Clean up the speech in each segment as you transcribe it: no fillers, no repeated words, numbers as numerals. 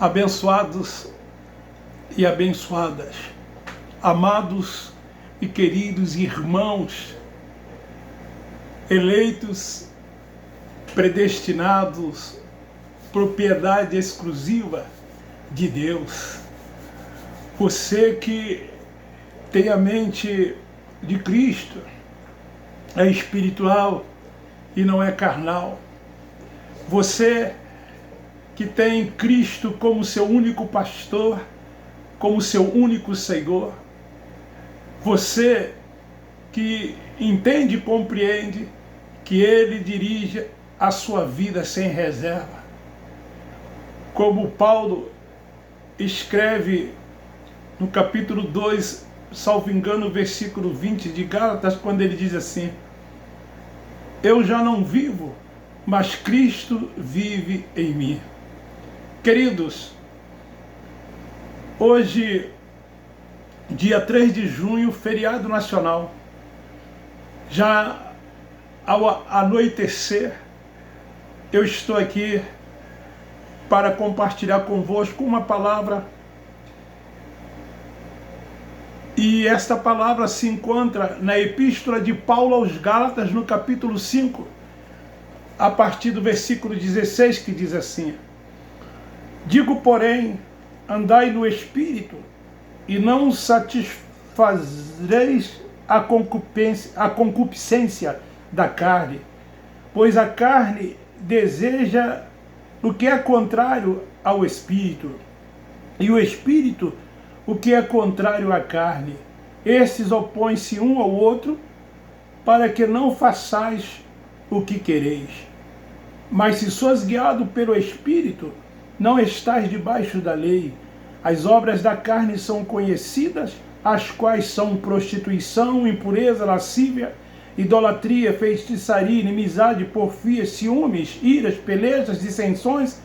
Abençoados e abençoadas, amados e queridos irmãos, eleitos, predestinados, propriedade exclusiva de Deus. Você que tem a mente de Cristo, é espiritual e não é carnal. Você que tem Cristo como seu único pastor, como seu único Senhor. Você que entende e compreende que Ele dirige a sua vida sem reserva. Como Paulo escreve no capítulo 2, salvo engano, versículo 20 de Gálatas, quando ele diz assim: eu já não vivo, mas Cristo vive em mim. Queridos, hoje, dia 3 de junho, feriado nacional, já ao anoitecer, eu estou aqui para compartilhar convosco uma palavra, e esta palavra se encontra na Epístola de Paulo aos Gálatas, no capítulo 5, a partir do versículo 16, que diz assim: digo, porém, andai no Espírito, e não satisfazeis a concupiscência da carne, pois a carne deseja o que é contrário ao Espírito, e o Espírito o que é contrário à carne. Estes opõem-se um ao outro, para que não façais o que quereis. Mas se sois guiado pelo Espírito, não estais debaixo da lei. As obras da carne são conhecidas, as quais são prostituição, impureza, lascívia, idolatria, feitiçaria, inimizade, porfia, ciúmes, iras, pelejas, dissensões,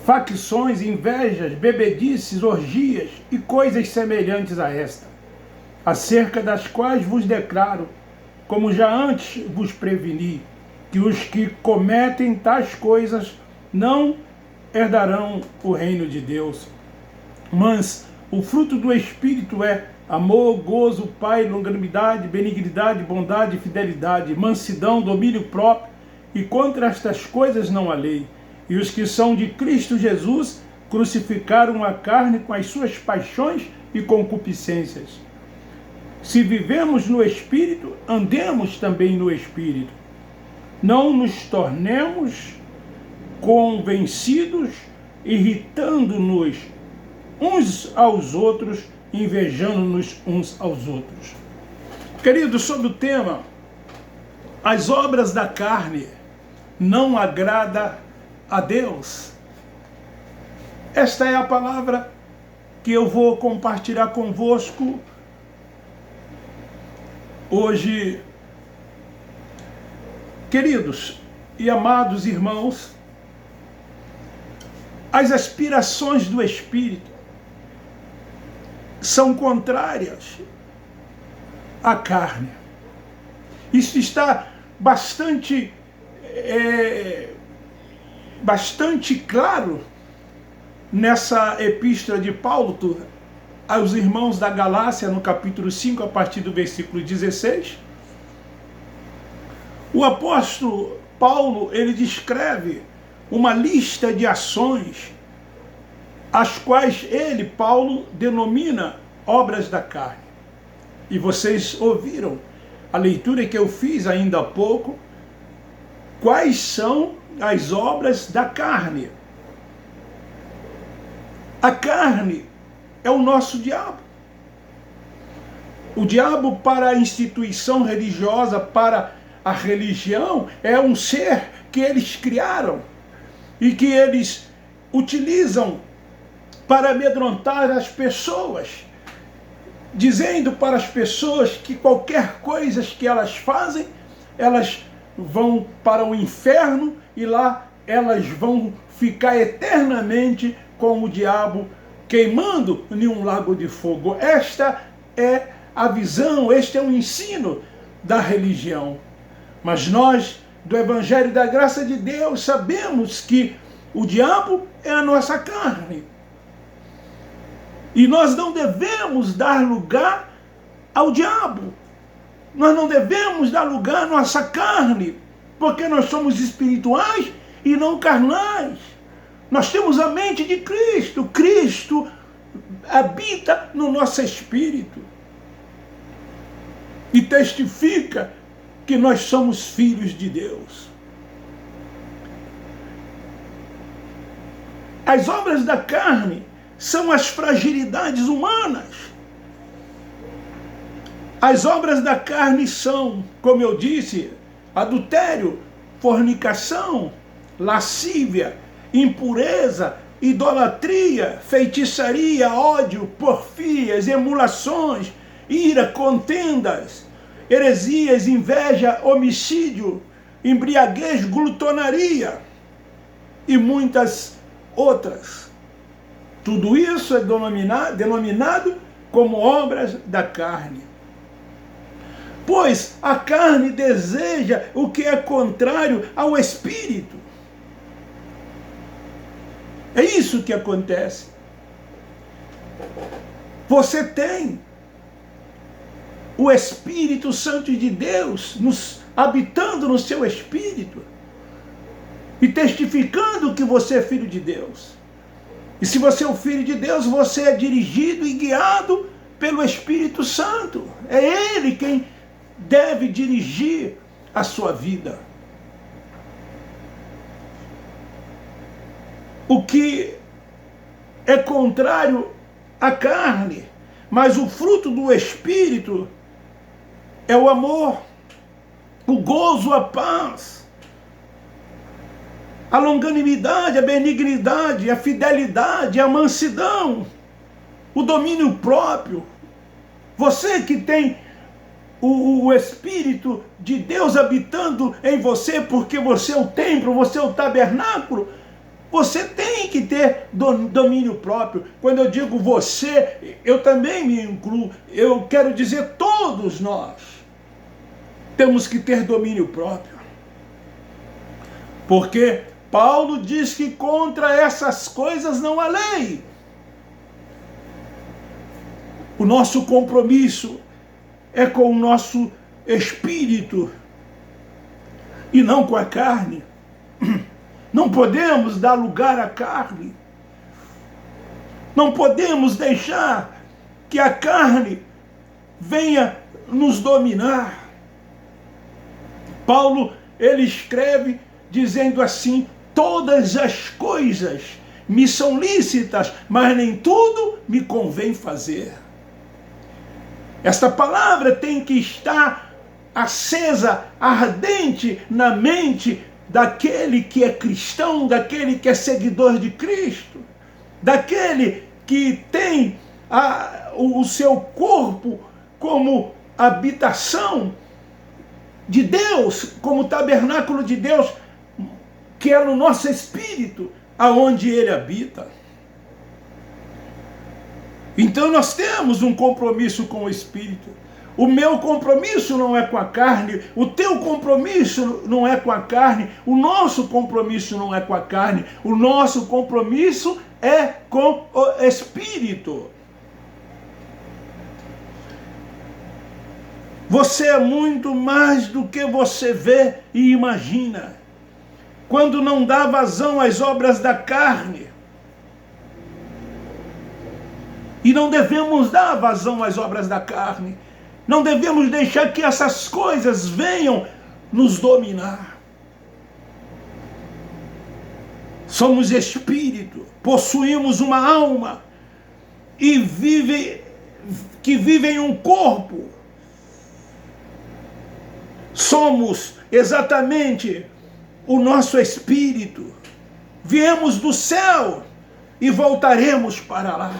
facções, invejas, bebedices, orgias e coisas semelhantes a esta, acerca das quais vos declaro, como já antes vos preveni, que os que cometem tais coisas não herdarão o reino de Deus. Mas o fruto do Espírito é amor, gozo, paz, longanimidade, benignidade, bondade, fidelidade, mansidão, domínio próprio, e contra estas coisas não há lei. E os que são de Cristo Jesus crucificaram a carne com as suas paixões e concupiscências. Se vivemos no Espírito, andemos também no Espírito. Não nos tornemos convencidos, irritando-nos uns aos outros, invejando-nos uns aos outros. Queridos, sobre o tema, as obras da carne não agrada a Deus. Esta é a palavra que eu vou compartilhar convosco hoje. Queridos e amados irmãos, as aspirações do Espírito são contrárias à carne. Isso está bastante claro nessa epístola de Paulo aos irmãos da Galácia, no capítulo 5, a partir do versículo 16. O apóstolo Paulo, ele descreve uma lista de ações, as quais ele, Paulo, denomina obras da carne. E vocês ouviram a leitura que eu fiz ainda há pouco, quais são as obras da carne. A carne é o nosso diabo. O diabo, para a instituição religiosa, para a religião, é um ser que eles criaram e que eles utilizam para amedrontar as pessoas, dizendo para as pessoas que qualquer coisa que elas fazem, elas vão para o inferno e lá elas vão ficar eternamente com o diabo queimando em um lago de fogo. Esta é a visão, este é o ensino da religião. Mas nós, do Evangelho da Graça de Deus, sabemos que O diabo é a nossa carne. E nós não devemos dar lugar ao diabo. Nós não devemos dar lugar à nossa carne, porque nós somos espirituais e não carnais. Nós temos a mente de Cristo. Cristo habita no nosso espírito e testifica que nós somos filhos de Deus. As obras da carne são as fragilidades humanas. As obras da carne são, como eu disse, adultério, fornicação, lascívia, impureza, idolatria, feitiçaria, ódio, porfias, emulações, ira, contendas, heresias, inveja, homicídio, embriaguez, glutonaria e muitas outras. Tudo isso é denominado como obras da carne. Pois a carne deseja o que é contrário ao espírito. É isso que acontece. Você tem o Espírito Santo de Deus habitando no seu espírito e testificando que você é filho de Deus. E se você é o filho de Deus, você é dirigido e guiado pelo Espírito Santo. É Ele quem deve dirigir a sua vida. O que é contrário à carne, mas o fruto do Espírito é o amor, o gozo, a paz, a longanimidade, a benignidade, a fidelidade, a mansidão, o domínio próprio. Você que tem o Espírito de Deus habitando em você, porque você é o templo, você é o tabernáculo, você tem que ter domínio próprio. Quando eu digo você, eu também me incluo. Eu quero dizer todos nós temos que ter domínio próprio. Porque Paulo diz que contra essas coisas não há lei. O nosso compromisso é com o nosso espírito e não com a carne. Não podemos dar lugar à carne. Não podemos deixar que a carne venha nos dominar. Paulo, ele escreve dizendo assim: todas as coisas me são lícitas, mas nem tudo me convém fazer. Esta palavra tem que estar acesa, ardente na mente daquele que é cristão, daquele que é seguidor de Cristo, daquele que tem o seu corpo como habitação de Deus, como tabernáculo de Deus, que é no nosso espírito, aonde ele habita. Então nós temos um compromisso com o Espírito. O meu compromisso não é com a carne, o teu compromisso não é com a carne, o nosso compromisso não é com a carne, o nosso compromisso é com o Espírito. Você é muito mais do que você vê e imagina. Quando não dá vazão às obras da carne, e não devemos dar vazão às obras da carne, não devemos deixar que essas coisas venham nos dominar. Somos espírito, possuímos uma alma e que vive em um corpo. Somos exatamente o nosso espírito. Viemos do céu e voltaremos para lá.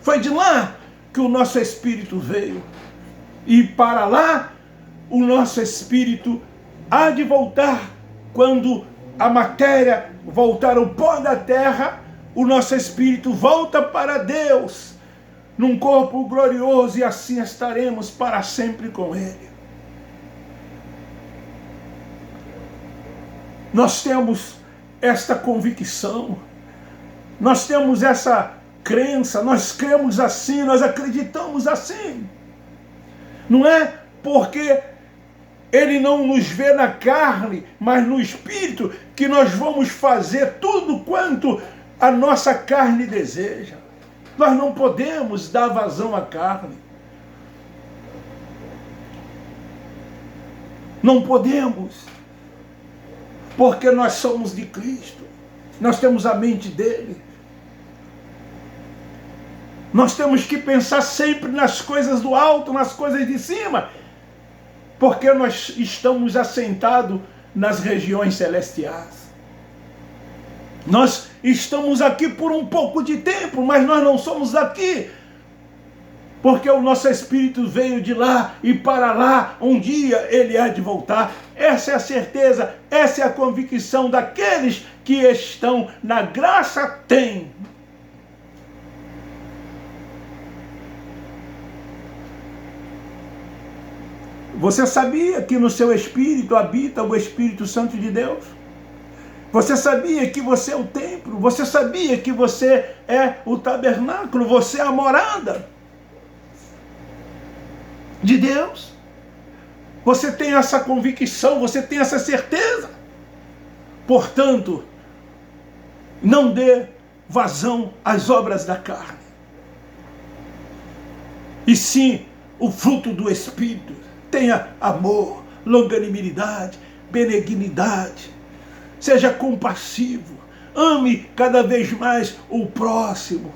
Foi de lá que o nosso espírito veio. E para lá, o nosso espírito há de voltar. Quando a matéria voltar ao pó da terra, o nosso espírito volta para Deus, num corpo glorioso, e assim estaremos para sempre com Ele. Nós temos esta convicção, nós temos essa crença, nós cremos assim, nós acreditamos assim. Não é porque Ele não nos vê na carne, mas no Espírito, que nós vamos fazer tudo quanto a nossa carne deseja. Nós não podemos dar vazão à carne. Não podemos, porque nós somos de Cristo. Nós temos a mente dele. Nós temos que pensar sempre nas coisas do alto, nas coisas de cima, porque nós estamos assentados nas regiões celestiais. Nós estamos aqui por um pouco de tempo, mas nós não somos daqui, porque o nosso espírito veio de lá e para lá, um dia ele há de voltar. Essa é a certeza, essa é a convicção daqueles que estão na graça, tem. Você sabia que no seu espírito habita o Espírito Santo de Deus? Você sabia que você é o templo? Você sabia que você é o tabernáculo? Você é a morada de Deus? Você tem essa convicção, você tem essa certeza. Portanto, não dê vazão às obras da carne, e sim o fruto do Espírito. Tenha amor, longanimidade, benignidade, seja compassivo, ame cada vez mais o próximo,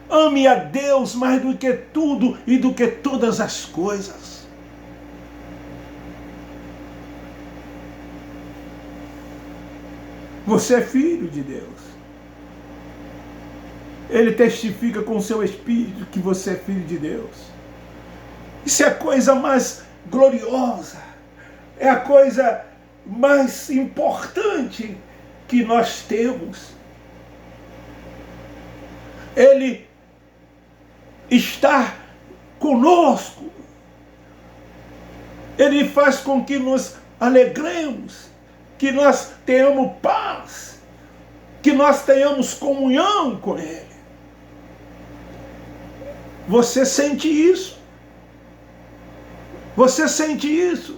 ame a Deus mais do que tudo e do que todas as coisas. Você é filho de Deus. Ele testifica com o seu espírito que você é filho de Deus. Isso é a coisa mais gloriosa, é a coisa mais importante que nós temos. Ele está conosco. Ele faz com que nos alegremos, que nós tenhamos paz, que nós tenhamos comunhão com Ele. Você sente isso? Você sente isso?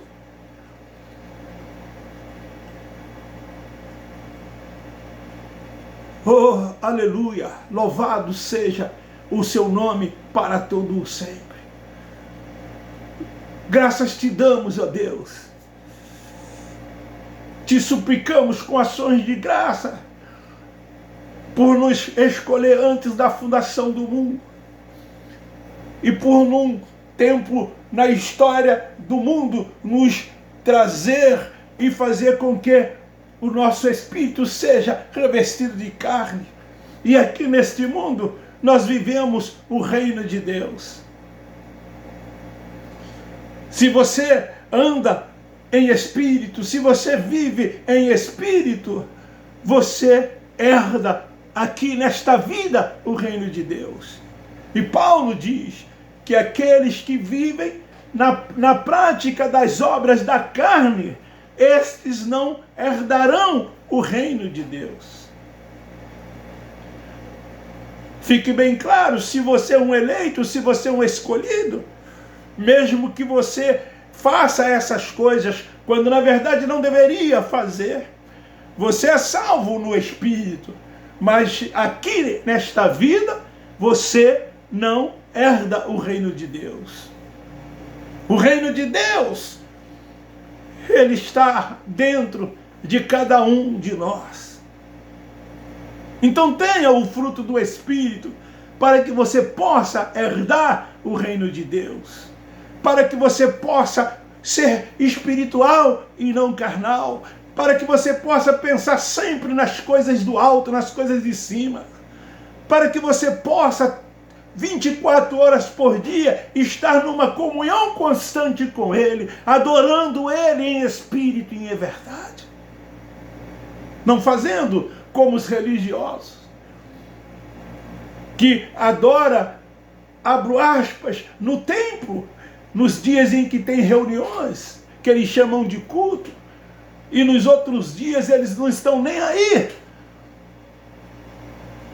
Oh, aleluia! Louvado seja o seu nome para todo o sempre. Graças te damos, ó Deus. Te suplicamos com ações de graça por nos escolher antes da fundação do mundo e por num tempo na história do mundo nos trazer e fazer com que o nosso espírito seja revestido de carne. E aqui neste mundo nós vivemos o reino de Deus. Se você anda em espírito, se você vive em espírito, você herda aqui nesta vida o reino de Deus. E Paulo diz que aqueles que vivem na prática das obras da carne, estes não herdarão o reino de Deus. Fique bem claro, se você é um eleito, se você é um escolhido, mesmo que você faça essas coisas, quando na verdade não deveria fazer, você é salvo no Espírito, mas aqui nesta vida, você não herda o reino de Deus. O reino de Deus, ele está dentro de cada um de nós. Então tenha o fruto do Espírito para que você possa herdar o reino de Deus, para que você possa ser espiritual e não carnal, para que você possa pensar sempre nas coisas do alto, nas coisas de cima, para que você possa 24 horas por dia estar numa comunhão constante com Ele, adorando Ele em espírito e em verdade. Não fazendo como os religiosos, que adora, abro aspas, no templo, nos dias em que tem reuniões, que eles chamam de culto, e nos outros dias eles não estão nem aí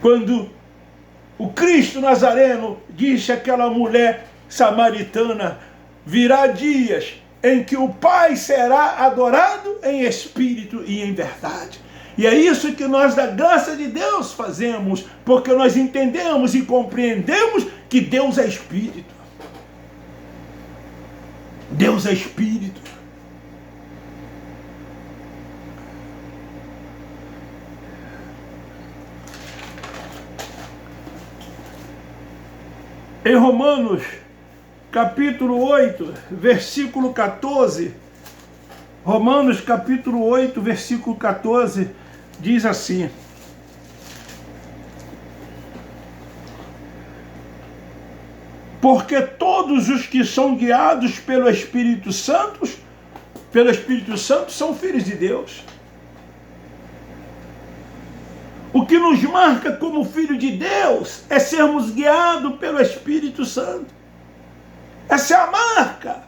Quando o Cristo Nazareno disse àquela mulher samaritana: virá dias em que o Pai será adorado em espírito e em verdade. E é isso que nós, da graça de Deus, fazemos, porque nós entendemos e compreendemos que Deus é espírito. Deus é espírito. Em Romanos, capítulo 8, versículo 14, Romanos, capítulo 8, versículo 14, diz assim: porque todos os que são guiados pelo Espírito Santo são filhos de Deus. O que nos marca como filho de Deus é sermos guiados pelo Espírito Santo. Essa é a marca.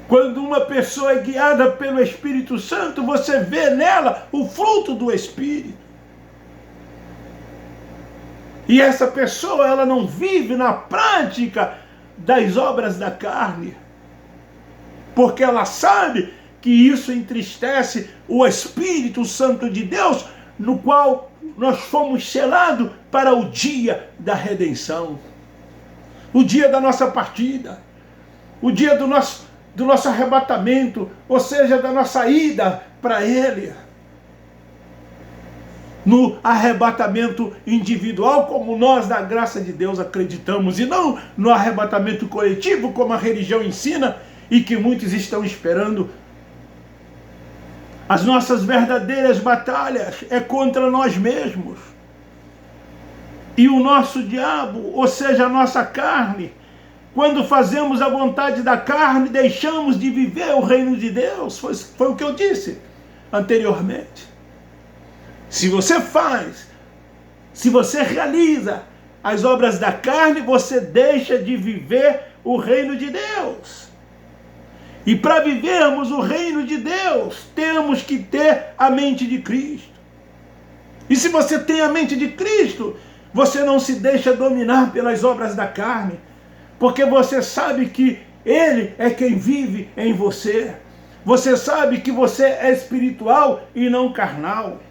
Quando uma pessoa é guiada pelo Espírito Santo, você vê nela o fruto do Espírito. E essa pessoa, ela não vive na prática das obras da carne, porque ela sabe que isso entristece o Espírito Santo de Deus, no qual nós fomos selados para o dia da redenção, o dia da nossa partida, o dia do nosso arrebatamento, ou seja, da nossa ida para Ele. No arrebatamento individual, como nós, da graça de Deus, acreditamos, e não no arrebatamento coletivo, como a religião ensina, e que muitos estão esperando. As nossas verdadeiras batalhas é contra nós mesmos. E o nosso diabo, ou seja, a nossa carne, quando fazemos a vontade da carne, deixamos de viver o reino de Deus. Foi o que eu disse anteriormente. Se você realiza as obras da carne, você deixa de viver o reino de Deus. E para vivermos o reino de Deus, temos que ter a mente de Cristo. E se você tem a mente de Cristo, você não se deixa dominar pelas obras da carne, porque você sabe que Ele é quem vive em você. Você sabe que você é espiritual e não carnal.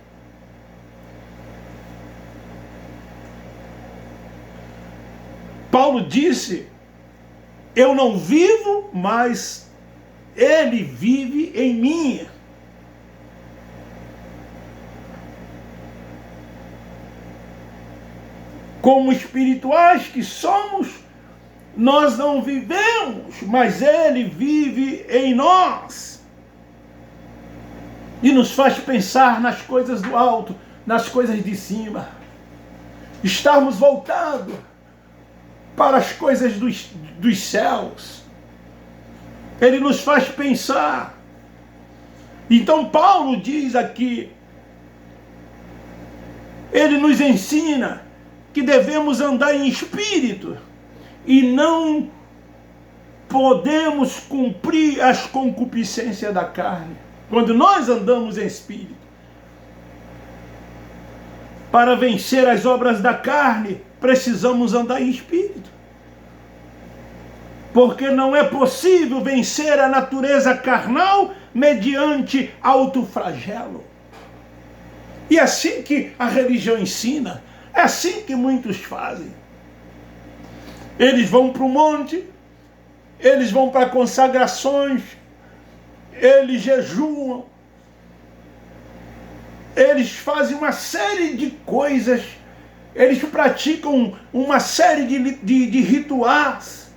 Paulo disse: eu não vivo, mas Ele vive em mim. Como espirituais que somos, nós não vivemos, mas Ele vive em nós. E nos faz pensar nas coisas do alto, nas coisas de cima. Estarmos voltados para as coisas dos céus. Ele nos faz pensar. Então Paulo diz aqui, ele nos ensina que devemos andar em espírito e não podemos cumprir as concupiscências da carne. Quando nós andamos em espírito, para vencer as obras da carne, precisamos andar em espírito. Porque não é possível vencer a natureza carnal mediante autoflagelo. E é assim que a religião ensina, é assim que muitos fazem. Eles vão para o monte, eles vão para consagrações, eles jejuam, eles fazem uma série de coisas, eles praticam uma série de rituais,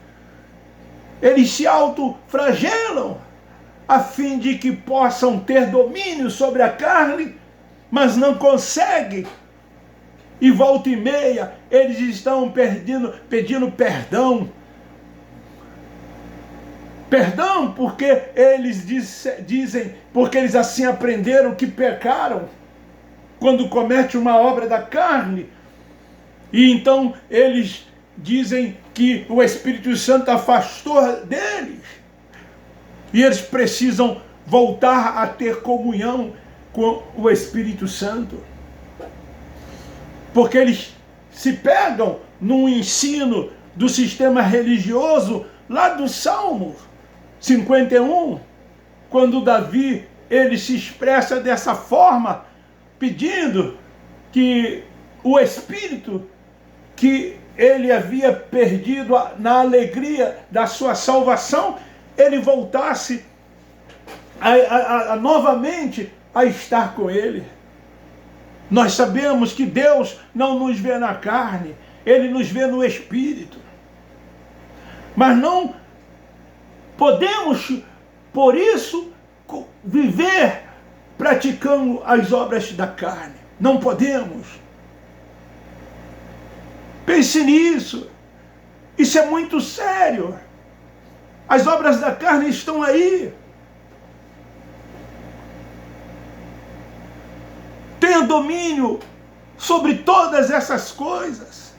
eles se autoflagelam a fim de que possam ter domínio sobre a carne, mas não conseguem. E volta e meia, eles estão pedindo perdão. Perdão porque eles dizem, porque eles assim aprenderam que pecaram quando cometem uma obra da carne. E então eles dizem que o Espírito Santo afastou deles. E eles precisam voltar a ter comunhão com o Espírito Santo. porque eles se pegam num ensino do sistema religioso lá do Salmo 51, quando Davi ele se expressa dessa forma, pedindo que o Espírito que ele havia perdido na alegria da sua salvação, ele voltasse novamente a estar com ele. Nós sabemos que Deus não nos vê na carne, Ele nos vê no Espírito. Mas não podemos, por isso, viver praticando as obras da carne. Não podemos. Pense nisso. Isso é muito sério. As obras da carne estão aí. Tenha domínio sobre todas essas coisas.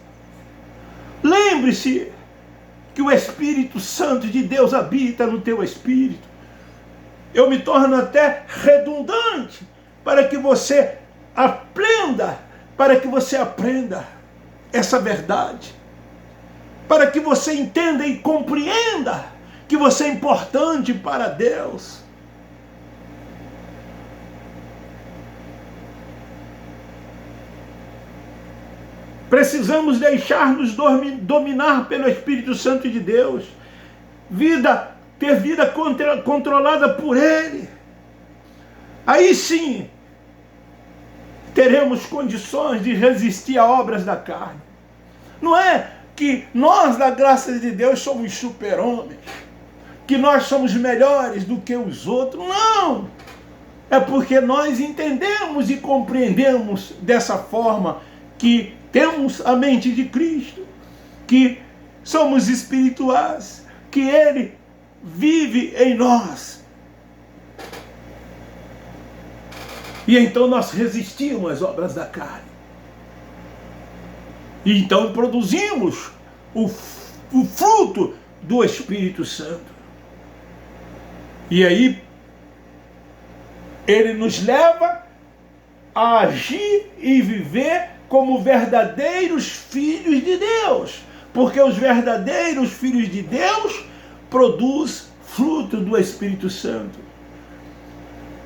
Lembre-se que o Espírito Santo de Deus habita no teu espírito. Eu me torno até redundante para que você aprenda essa verdade. Para que você entenda e compreenda que você é importante para Deus. Precisamos deixar-nos dominar pelo Espírito Santo de Deus. Ter vida controlada por Ele. Aí sim, teremos condições de resistir a obras da carne. Não é que nós, da graça de Deus, somos super-homens, que nós somos melhores do que os outros. Não! É porque nós entendemos e compreendemos dessa forma que temos a mente de Cristo, que somos espirituais, que Ele vive em nós. E então nós resistimos às obras da carne. E então produzimos o fruto do Espírito Santo. E aí Ele nos leva a agir e viver como verdadeiros filhos de Deus. Porque os verdadeiros filhos de Deus produzem fruto do Espírito Santo.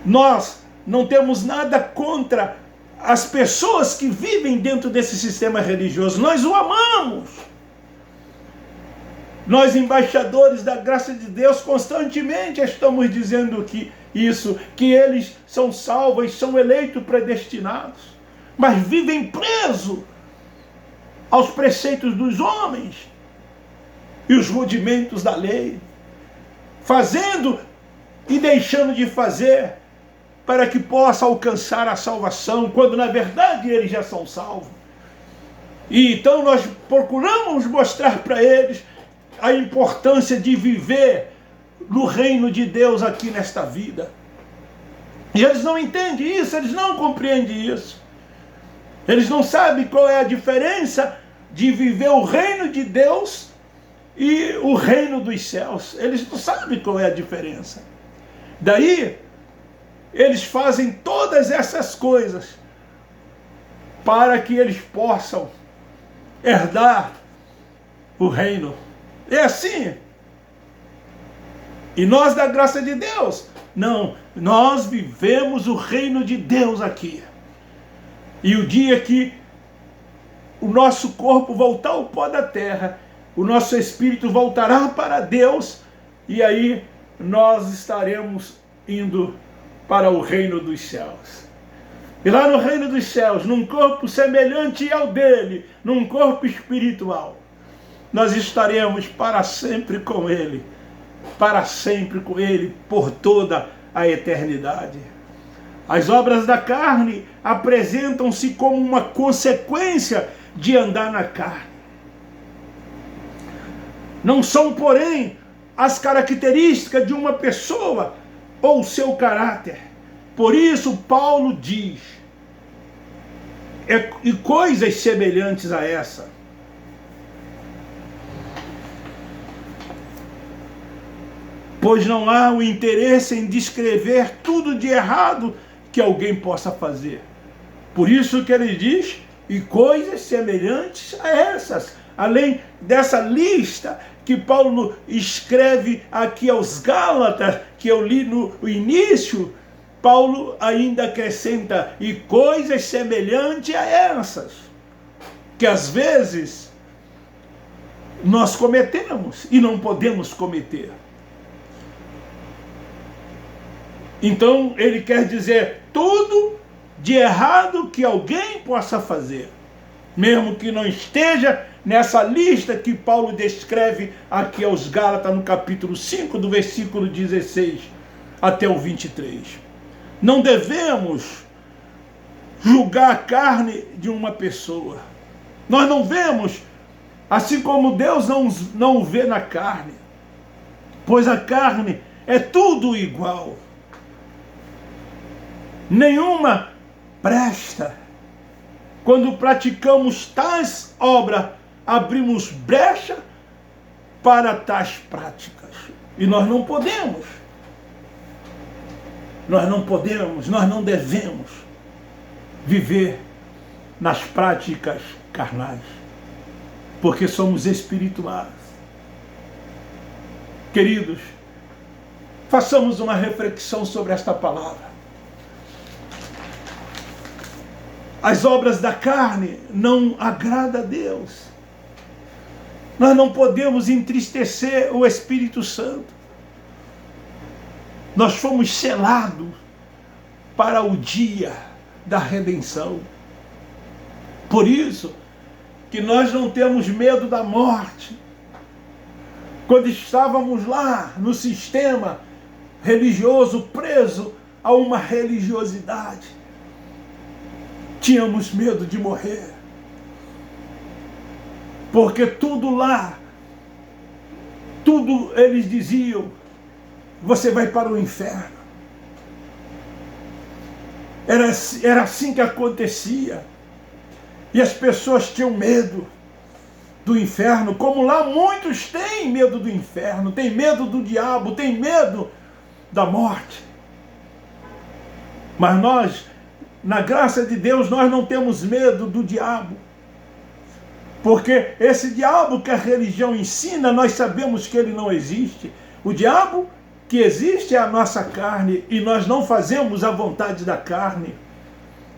Nós não temos nada contra as pessoas que vivem dentro desse sistema religioso. Nós o amamos. Nós, embaixadores da graça de Deus, constantemente estamos dizendo que eles são salvos, são eleitos, predestinados. Mas vivem presos aos preceitos dos homens e os rudimentos da lei, fazendo e deixando de fazer para que possa alcançar a salvação, quando na verdade eles já são salvos. E então nós procuramos mostrar para eles a importância de viver no reino de Deus aqui nesta vida. E eles não entendem isso, eles não compreendem isso. Eles não sabem qual é a diferença de viver o reino de Deus e o reino dos céus. Eles não sabem qual é a diferença. Daí, eles fazem todas essas coisas para que eles possam herdar o reino. É assim. E nós, da graça de Deus, não. Nós vivemos o reino de Deus aqui. E o dia que o nosso corpo voltar ao pó da terra, o nosso espírito voltará para Deus, e aí nós estaremos indo para o reino dos céus. E lá no reino dos céus, num corpo semelhante ao dele, num corpo espiritual, nós estaremos para sempre com Ele, por toda a eternidade. As obras da carne apresentam-se como uma consequência de andar na carne. Não são, porém, as características de uma pessoa ou seu caráter. Por isso, Paulo diz, e coisas semelhantes a essa. Pois não há o interesse em descrever tudo de errado que alguém possa fazer. Por isso que ele diz e coisas semelhantes a essas. Além dessa lista que Paulo escreve aqui aos Gálatas, que eu li no início, Paulo ainda acrescenta, e coisas semelhantes a essas, que às vezes nós cometemos e não podemos cometer. Então ele quer dizer tudo de errado que alguém possa fazer, mesmo que não esteja nessa lista que Paulo descreve aqui aos Gálatas no capítulo 5, do versículo 16 até o 23. Não devemos julgar a carne de uma pessoa. Nós não vemos, assim como Deus não vê na carne, pois a carne é tudo igual. Nenhuma presta. Quando praticamos tais obras, abrimos brecha para tais práticas. E nós não podemos. Nós não devemos viver nas práticas carnais, porque somos espirituais. Queridos, façamos uma reflexão sobre esta palavra. As obras da carne não agradam a Deus. Nós não podemos entristecer o Espírito Santo. Nós fomos selados para o dia da redenção. Por isso que nós não temos medo da morte. Quando estávamos lá no sistema religioso, preso a uma religiosidade, tínhamos medo de morrer. Porque tudo lá, tudo eles diziam, você vai para o inferno. Era assim que acontecia. E as pessoas tinham medo do inferno, como lá muitos têm medo do inferno, têm medo do diabo, têm medo da morte. Mas nós, na graça de Deus, nós não temos medo do diabo. Porque esse diabo que a religião ensina, nós sabemos que ele não existe. O diabo que existe é a nossa carne, e nós não fazemos a vontade da carne.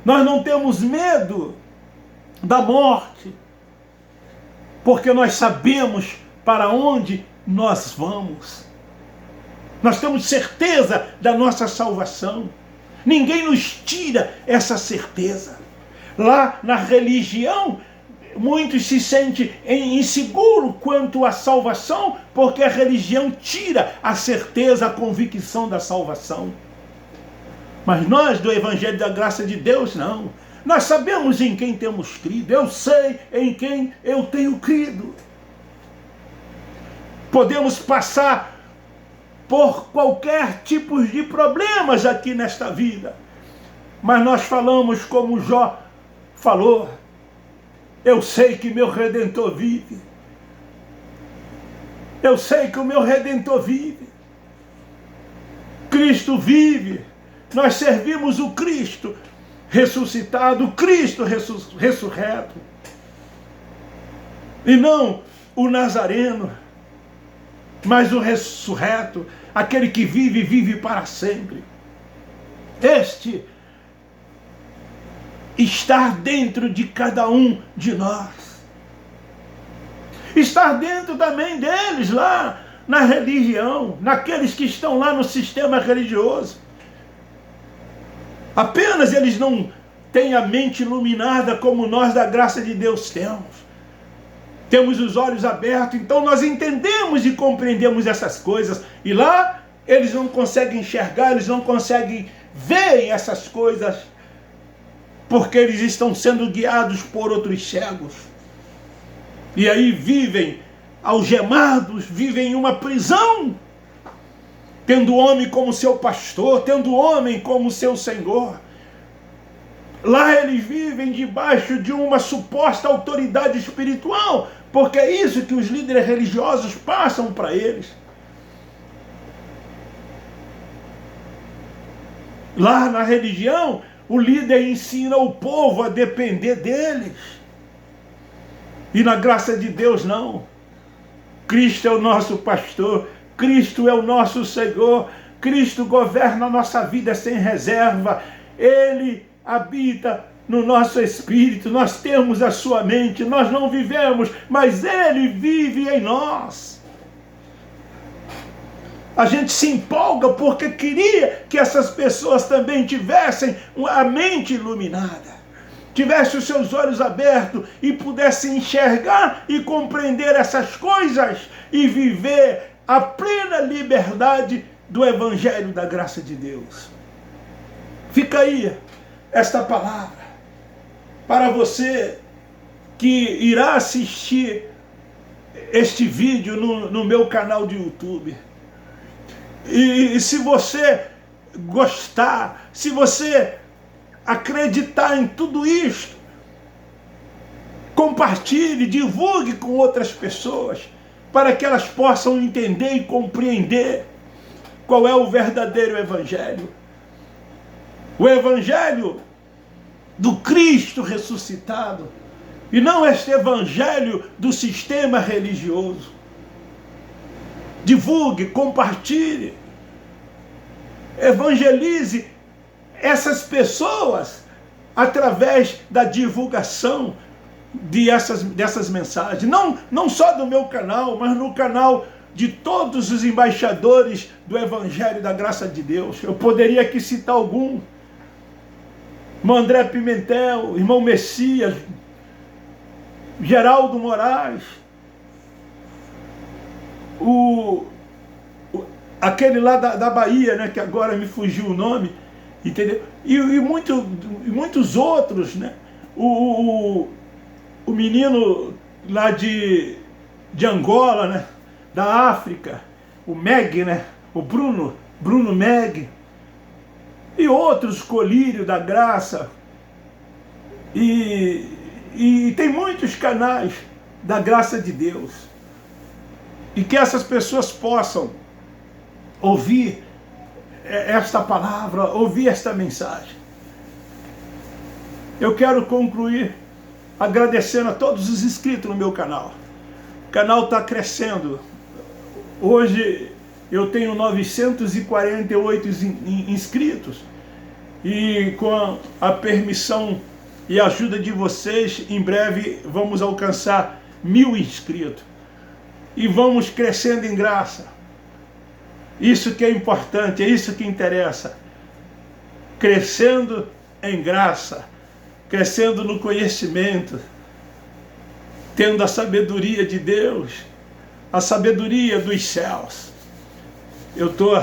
Nós não temos medo da morte, porque nós sabemos para onde nós vamos. Nós temos certeza da nossa salvação. Ninguém nos tira essa certeza. Lá na religião, muitos se sentem inseguros quanto à salvação, porque a religião tira a certeza, a convicção da salvação. Mas nós, do Evangelho da Graça de Deus, não. Nós sabemos em quem temos crido. Eu sei em quem eu tenho crido. Podemos passar por qualquer tipo de problemas aqui nesta vida, mas nós falamos como Jó falou: eu sei que meu Redentor vive. Eu sei que o meu Redentor vive. Cristo vive. Nós servimos o Cristo ressuscitado, o Cristo ressurreto. E não o Nazareno, mas o ressurreto, aquele que vive, vive para sempre. Este está dentro de cada um de nós. Estar dentro também deles lá na religião, naqueles que estão lá no sistema religioso. Apenas eles não têm a mente iluminada como nós da graça de Deus temos. Temos os olhos abertos, então nós entendemos e compreendemos essas coisas. E lá eles não conseguem enxergar, eles não conseguem ver essas coisas, porque eles estão sendo guiados por outros cegos. E aí vivem algemados, vivem em uma prisão, tendo o homem como seu pastor, tendo o homem como seu senhor. Lá eles vivem debaixo de uma suposta autoridade espiritual, porque é isso que os líderes religiosos passam para eles. Lá na religião, o líder ensina o povo a depender deles. E na graça de Deus não. Cristo é o nosso pastor, Cristo é o nosso Senhor, Cristo governa a nossa vida sem reserva, Ele habita no nosso espírito, nós temos a sua mente, nós não vivemos, mas Ele vive em nós. A gente se empolga porque queria que essas pessoas também tivessem a mente iluminada, tivessem os seus olhos abertos e pudessem enxergar e compreender essas coisas e viver a plena liberdade do Evangelho da graça de Deus. Fica aí esta palavra para você que irá assistir este vídeo no meu canal de YouTube. E se você gostar, se você acreditar em tudo isto, compartilhe, divulgue com outras pessoas, para que elas possam entender e compreender qual é o verdadeiro Evangelho. O Evangelho do Cristo ressuscitado, e não este Evangelho do sistema religioso. Divulgue, compartilhe, evangelize essas pessoas através da divulgação dessas mensagens. Não só do meu canal, mas no canal de todos os embaixadores do Evangelho da Graça de Deus. Eu poderia aqui citar algum. Irmão André Pimentel, irmão Messias, Geraldo Moraes, aquele lá da Bahia, né, que agora me fugiu o nome, entendeu? E muitos outros, né? O menino lá de Angola, né? Da África, o Meg, né? O Bruno Meg, e outros, Colírio da Graça, e tem muitos canais da graça de Deus, e que essas pessoas possam ouvir esta palavra, ouvir esta mensagem. Eu quero concluir agradecendo a todos os inscritos no meu canal. O canal está crescendo. Hoje eu tenho 948 inscritos, e com a permissão e ajuda de vocês, em breve vamos alcançar 1000 inscritos. E vamos crescendo em graça. Isso que é importante, é isso que interessa. Crescendo em graça, crescendo no conhecimento, tendo a sabedoria de Deus, a sabedoria dos céus. Eu estou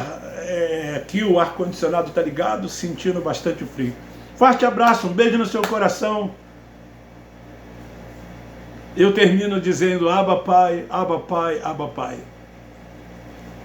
aqui, o ar-condicionado está ligado, sentindo bastante frio. Forte abraço, um beijo no seu coração. Eu termino dizendo: Abba Pai, Abba Pai, Abba Pai.